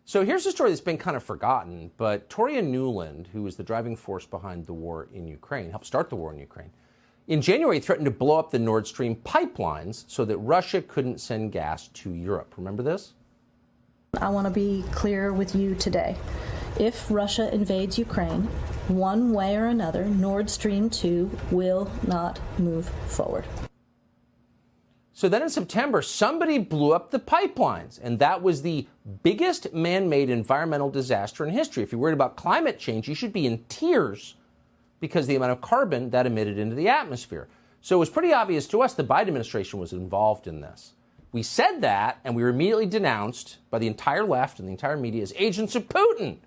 So here's a story that's been kind of forgotten, but Toria Nuland, who was the driving force behind the war in Ukraine, helped start the war in Ukraine, in January threatened to blow up the Nord Stream pipelines so that Russia couldn't send gas to Europe. Remember this? I want to be clear with you today. If Russia invades Ukraine, one way or another, Nord Stream 2 will not move forward. So then in September, somebody blew up the pipelines, and that was the biggest man-made environmental disaster in history. If you're worried about climate change, you should be in tears because of the amount of carbon that emitted into the atmosphere. So it was pretty obvious to us the Biden administration was involved in this. We said that, and we were immediately denounced by the entire left and the entire media as agents of Putin.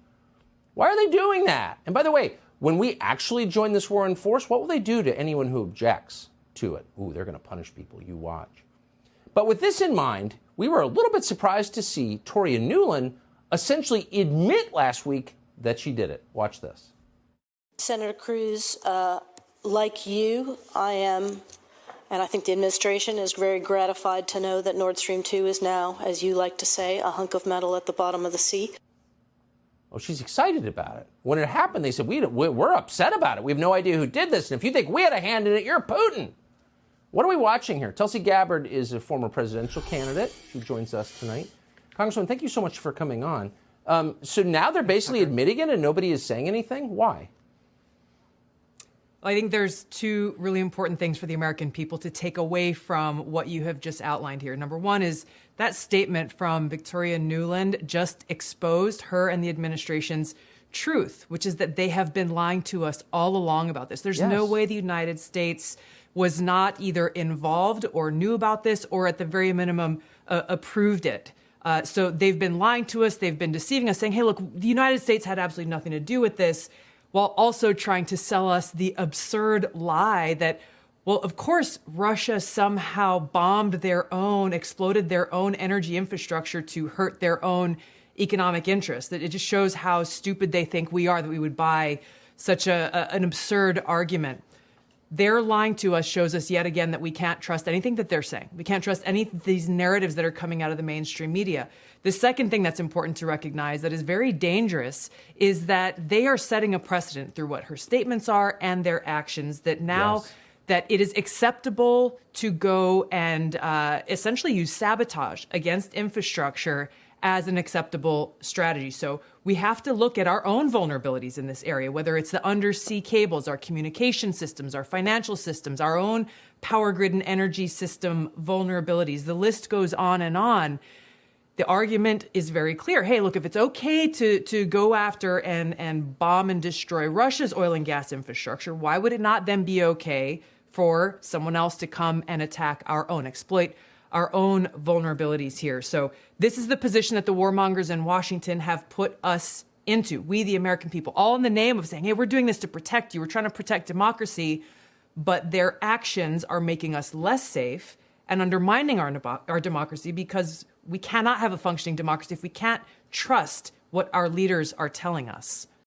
Why are they doing that? And by the way, when we actually join this war in force, what will they do to anyone who objects to it? Ooh, they're going to punish people. You watch. But with this in mind, we were a little bit surprised to see Toria Nuland essentially admit last week that she did it. Watch this. Senator Cruz, like you, I am, and I think the administration is very gratified to know that Nord Stream 2 is now, as you like to say, a hunk of metal at the bottom of the sea. Oh, she's excited about it. When it happened, they said, we're upset about it. We have no idea who did this. And if you think we had a hand in it, you're Putin. What are we watching here? Tulsi Gabbard is a former presidential candidate. She joins us tonight. Congresswoman, thank you so much for coming on. So now they're basically admitting it and nobody is saying anything? Why? I think there's two really important things for the American people to take away from what you have just outlined here. Number one is that statement from Victoria Nuland just exposed her and the administration's truth, which is that they have been lying to us all along about this. There's no way the United States was not either involved or knew about this or at the very minimum approved it. So they've been lying to us. They've been deceiving us, saying, hey, look, the United States had absolutely nothing to do with this, while also trying to sell us the absurd lie that, well, of course, Russia somehow bombed their own, exploded their own energy infrastructure to hurt their own economic interests. That it just shows how stupid they think we are that we would buy such an absurd argument. Their lying to us shows us yet again that we can't trust anything that they're saying. We can't trust any of these narratives that are coming out of the mainstream media. The second thing that's important to recognize that is very dangerous is that they are setting a precedent through what her statements are and their actions that now that it is acceptable to go and essentially use sabotage against infrastructure as an acceptable strategy. So we have to look at our own vulnerabilities in this area, whether it's the undersea cables, our communication systems, our financial systems, our own power grid and energy system vulnerabilities. The list goes on and on. The argument is very clear. Hey, look, if it's okay to go after and bomb and destroy Russia's oil and gas infrastructure, why would it not then be okay for someone else to come and attack our own, exploit our own vulnerabilities here? So this is the position that the warmongers in Washington have put us into, we the American people, all in the name of saying, hey, we're doing this to protect you. We're trying to protect democracy, but their actions are making us less safe and undermining our democracy, because we cannot have a functioning democracy if we can't trust what our leaders are telling us.